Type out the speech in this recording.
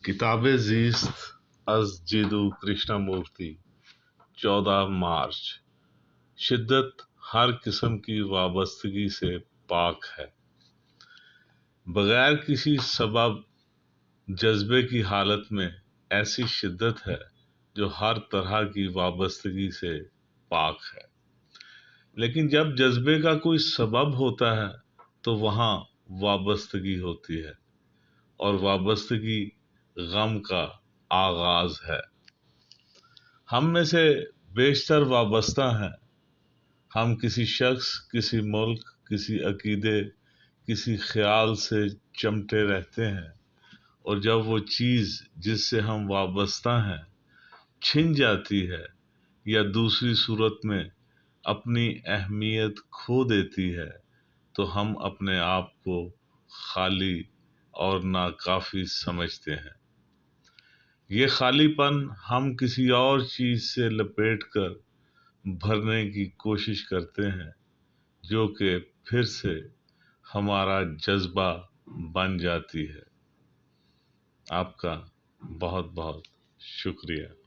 کتاب زیست از جیدو کرشنامورتی 14 مارچ۔ شدت ہر قسم کی وابستگی سے پاک ہے۔ بغیر کسی سبب جذبے کی حالت میں ایسی شدت ہے جو ہر طرح کی وابستگی سے پاک ہے، لیکن جب جذبے کا کوئی سبب ہوتا ہے تو وہاں وابستگی ہوتی ہے، اور وابستگی غم کا آغاز ہے۔ ہم میں سے بیشتر وابستہ ہیں۔ ہم کسی شخص، کسی ملک، کسی عقیدے، کسی خیال سے چمٹے رہتے ہیں، اور جب وہ چیز جس سے ہم وابستہ ہیں چھن جاتی ہے یا دوسری صورت میں اپنی اہمیت کھو دیتی ہے تو ہم اپنے آپ کو خالی اور ناکافی سمجھتے ہیں۔ یہ خالی پن ہم کسی اور چیز سے لپیٹ کر بھرنے کی کوشش کرتے ہیں، جو کہ پھر سے ہمارا جذبہ بن جاتی ہے۔ آپ کا بہت بہت شکریہ۔